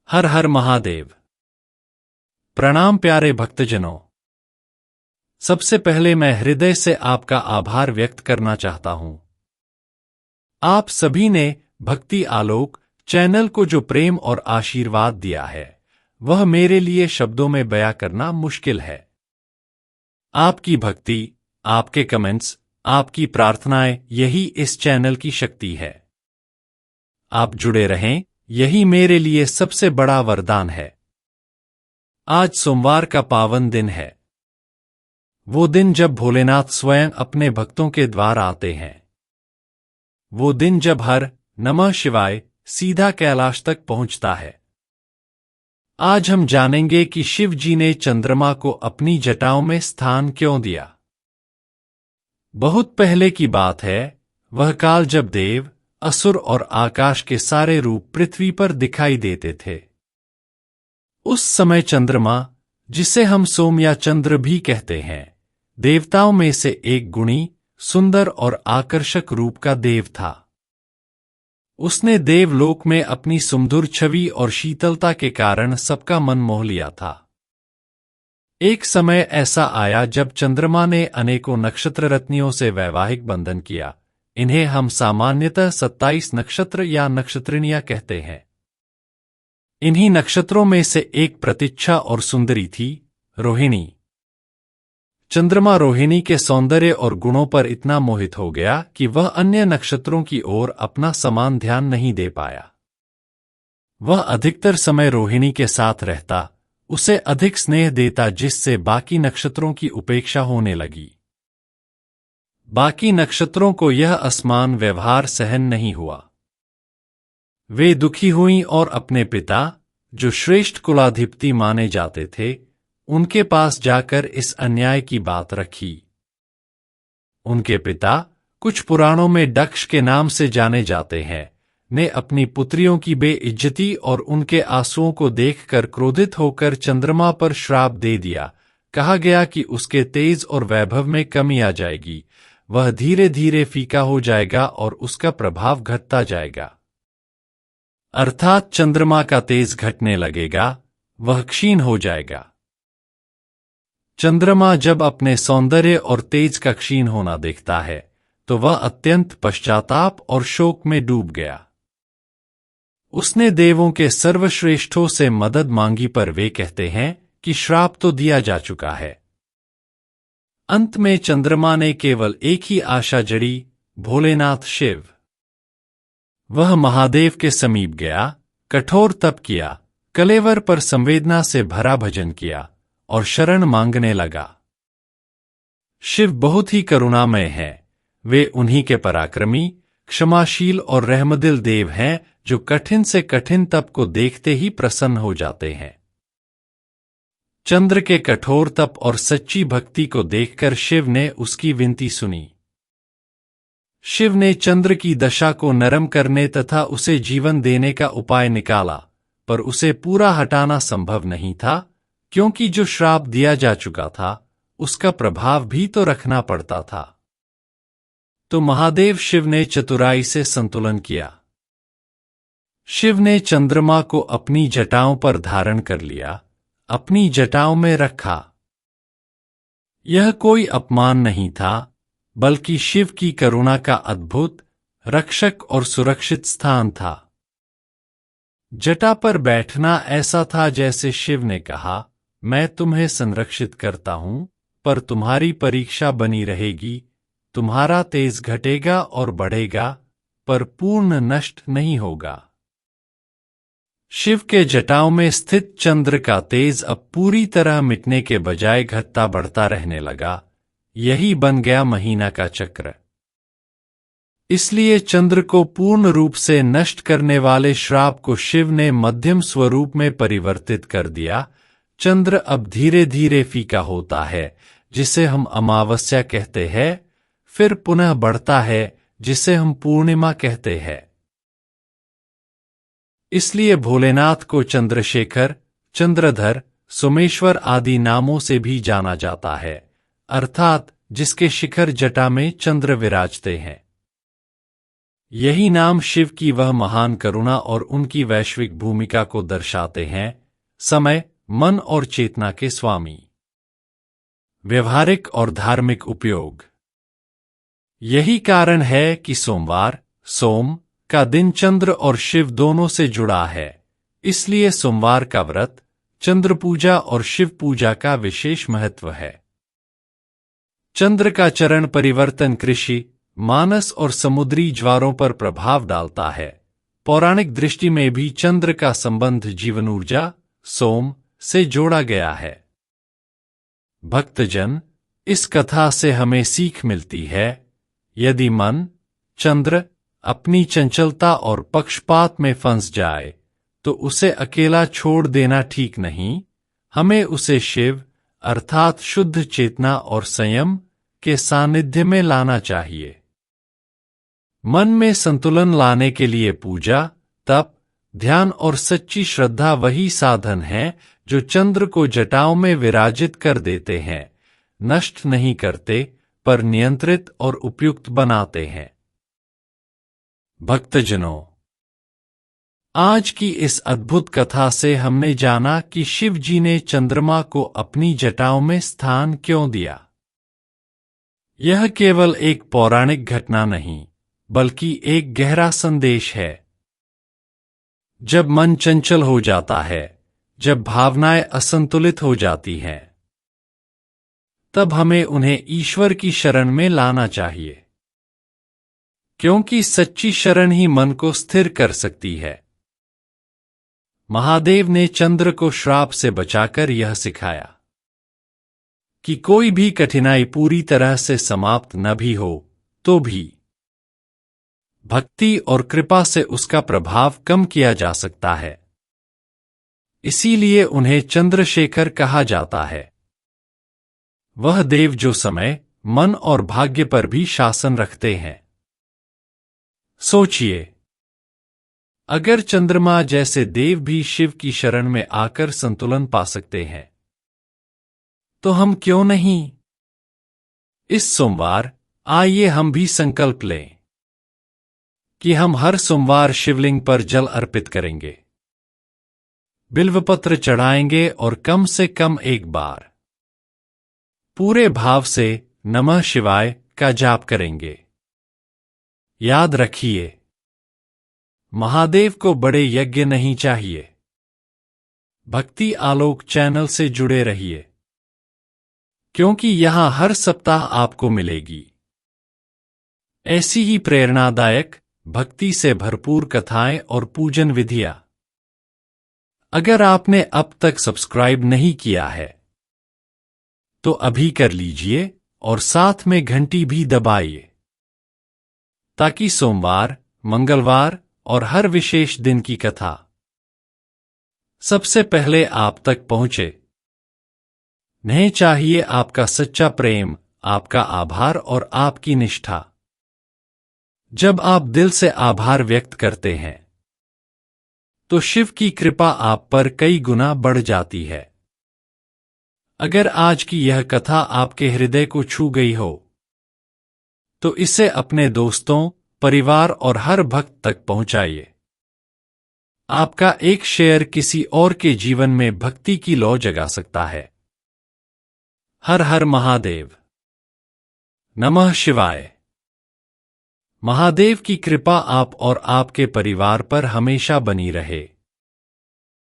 हर हर महादेव। प्रणाम प्यारे भक्तजनों। सबसे पहले मैं हृदय से आपका आभार व्यक्त करना चाहता हूं। आप सभी ने भक्ति आलोक चैनल को जो प्रेम और आशीर्वाद दिया है वह मेरे लिए शब्दों में बयां करना मुश्किल है। आपकी भक्ति, आपके कमेंट्स, आपकी प्रार्थनाएं, यही इस चैनल की शक्ति है। आप जुड़े रहें, यही मेरे लिए सबसे बड़ा वरदान है। आज सोमवार का पावन दिन है, वो दिन जब भोलेनाथ स्वयं अपने भक्तों के द्वार आते हैं। वो दिन जब हर नमः शिवाय सीधा कैलाश तक पहुंचता है। आज हम जानेंगे कि शिव जी ने चंद्रमा को अपनी जटाओं में स्थान क्यों दिया। बहुत पहले की बात है, वह काल जब देव, असुर और आकाश के सारे रूप पृथ्वी पर दिखाई देते थे। उस समय चंद्रमा, जिसे हम सोम या चंद्र भी कहते हैं, देवताओं में से एक गुणी, सुंदर और आकर्षक रूप का देव था। उसने देवलोक में अपनी सुमधुर छवि और शीतलता के कारण सबका मन मोह लिया था। एक समय ऐसा आया जब चंद्रमा ने अनेकों नक्षत्र रत्नियों से वैवाहिक बंधन किया। इन्हें हम सामान्यतः 27 नक्षत्र या नक्षत्रिणियां कहते हैं। इन्हीं नक्षत्रों में से एक प्रतीक्षा और सुंदरी थी, रोहिणी। चंद्रमा रोहिणी के सौंदर्य और गुणों पर इतना मोहित हो गया कि वह अन्य नक्षत्रों की ओर अपना समान ध्यान नहीं दे पाया। वह अधिकतर समय रोहिणी के साथ रहता, उसे अधिक स्नेह देता, जिससे बाकी नक्षत्रों की उपेक्षा होने लगी। बाकी नक्षत्रों को यह असमान व्यवहार सहन नहीं हुआ। वे दुखी हुईं और अपने पिता, जो श्रेष्ठ कुलाधिपति माने जाते थे, उनके पास जाकर इस अन्याय की बात रखी। उनके पिता, कुछ पुराणों में दक्ष के नाम से जाने जाते हैं, ने अपनी पुत्रियों की बेइज्जती और उनके आंसुओं को देखकर क्रोधित होकर चंद्रमा पर श्राप दे दिया। कहा गया कि उसके तेज और वैभव में कमी आ जाएगी, वह धीरे धीरे फीका हो जाएगा और उसका प्रभाव घटता जाएगा। अर्थात चंद्रमा का तेज घटने लगेगा, वह क्षीण हो जाएगा। चंद्रमा जब अपने सौंदर्य और तेज का क्षीण होना देखता है तो वह अत्यंत पश्चाताप और शोक में डूब गया। उसने देवों के सर्वश्रेष्ठों से मदद मांगी, पर वे कहते हैं कि श्राप तो दिया जा चुका है। अंत में चंद्रमा ने केवल एक ही आशा जड़ी, भोलेनाथ शिव। वह महादेव के समीप गया, कठोर तप किया, कलेवर पर संवेदना से भरा भजन किया और शरण मांगने लगा। शिव बहुत ही करुणामय हैं। वे उन्हीं के पराक्रमी, क्षमाशील और रहमदिल देव हैं, जो कठिन से कठिन तप को देखते ही प्रसन्न हो जाते हैं। चंद्र के कठोर तप और सच्ची भक्ति को देखकर शिव ने उसकी विनती सुनी। शिव ने चंद्र की दशा को नरम करने तथा उसे जीवन देने का उपाय निकाला, पर उसे पूरा हटाना संभव नहीं था, क्योंकि जो श्राप दिया जा चुका था उसका प्रभाव भी तो रखना पड़ता था। तो महादेव शिव ने चतुराई से संतुलन किया। शिव ने चंद्रमा को अपनी जटाओं पर धारण कर लिया, अपनी जटाओं में रखा। यह कोई अपमान नहीं था, बल्कि शिव की करुणा का अद्भुत, रक्षक और सुरक्षित स्थान था। जटा पर बैठना ऐसा था जैसे शिव ने कहा, मैं तुम्हें संरक्षित करता हूं, पर तुम्हारी परीक्षा बनी रहेगी। तुम्हारा तेज घटेगा और बढ़ेगा, पर पूर्ण नष्ट नहीं होगा। शिव के जटाओं में स्थित चंद्र का तेज अब पूरी तरह मिटने के बजाय घटता बढ़ता रहने लगा। यही बन गया महीना का चक्र। इसलिए चंद्र को पूर्ण रूप से नष्ट करने वाले श्राप को शिव ने मध्यम स्वरूप में परिवर्तित कर दिया। चंद्र अब धीरे धीरे फीका होता है, जिसे हम अमावस्या कहते हैं, फिर पुनः बढ़ता है, जिसे हम पूर्णिमा कहते हैं। इसलिए भोलेनाथ को चंद्रशेखर, चंद्रधर, सोमेश्वर आदि नामों से भी जाना जाता है, अर्थात जिसके शिखर जटा में चंद्र विराजते हैं। यही नाम शिव की वह महान करुणा और उनकी वैश्विक भूमिका को दर्शाते हैं, समय, मन और चेतना के स्वामी। व्यवहारिक और धार्मिक उपयोग। यही कारण है कि सोमवार, सोम, का दिन चंद्र और शिव दोनों से जुड़ा है, इसलिए सोमवार का व्रत, चंद्र पूजा और शिव पूजा का विशेष महत्व है। चंद्र का चरण परिवर्तन कृषि, मानस और समुद्री ज्वारों पर प्रभाव डालता है। पौराणिक दृष्टि में भी चंद्र का संबंध जीवन ऊर्जा, सोम, से जोड़ा गया है। भक्तजन, इस कथा से हमें सीख मिलती है, यदि मन, चंद्र, अपनी चंचलता और पक्षपात में फंस जाए, तो उसे अकेला छोड़ देना ठीक नहीं, हमें उसे शिव, अर्थात शुद्ध चेतना और संयम, के सानिध्य में लाना चाहिए। मन में संतुलन लाने के लिए पूजा, तप, ध्यान और सच्ची श्रद्धा वही साधन हैं जो चंद्र को जटाओं में विराजित कर देते हैं, नष्ट नहीं करते, पर नियंत्रित और उपयुक्त बनाते हैं। भक्तजनों, आज की इस अद्भुत कथा से हमने जाना कि शिव जी ने चंद्रमा को अपनी जटाओं में स्थान क्यों दिया। यह केवल एक पौराणिक घटना नहीं, बल्कि एक गहरा संदेश है। जब मन चंचल हो जाता है, जब भावनाएं असंतुलित हो जाती हैं, तब हमें उन्हें ईश्वर की शरण में लाना चाहिए, क्योंकि सच्ची शरण ही मन को स्थिर कर सकती है। महादेव ने चंद्र को श्राप से बचाकर यह सिखाया कि कोई भी कठिनाई पूरी तरह से समाप्त न भी हो, तो भी भक्ति और कृपा से उसका प्रभाव कम किया जा सकता है। इसीलिए उन्हें चंद्रशेखर कहा जाता है। वह देव जो समय, मन और भाग्य पर भी शासन रखते हैं। सोचिए, अगर चंद्रमा जैसे देव भी शिव की शरण में आकर संतुलन पा सकते हैं, तो हम क्यों नहीं? इस सोमवार आइए हम भी संकल्प लें कि हम हर सोमवार शिवलिंग पर जल अर्पित करेंगे, बिल्वपत्र चढ़ाएंगे और कम से कम एक बार पूरे भाव से नमः शिवाय का जाप करेंगे। याद रखिए, महादेव को बड़े यज्ञ नहीं चाहिए। भक्ति आलोक चैनल से जुड़े रहिए, क्योंकि यहां हर सप्ताह आपको मिलेगी ऐसी ही प्रेरणादायक, भक्ति से भरपूर कथाएं और पूजन विधियां। अगर आपने अब तक सब्सक्राइब नहीं किया है, तो अभी कर लीजिए और साथ में घंटी भी दबाइए, ताकि सोमवार, मंगलवार और हर विशेष दिन की कथा सबसे पहले आप तक पहुंचे। नहीं चाहिए आपका सच्चा प्रेम, आपका आभार और आपकी निष्ठा। जब आप दिल से आभार व्यक्त करते हैं, तो शिव की कृपा आप पर कई गुना बढ़ जाती है। अगर आज की यह कथा आपके हृदय को छू गई हो, तो इसे अपने दोस्तों, परिवार और हर भक्त तक पहुंचाइए। आपका एक शेयर किसी और के जीवन में भक्ति की लौ जगा सकता है। हर हर महादेव। नमः शिवाय। महादेव की कृपा आप और आपके परिवार पर हमेशा बनी रहे।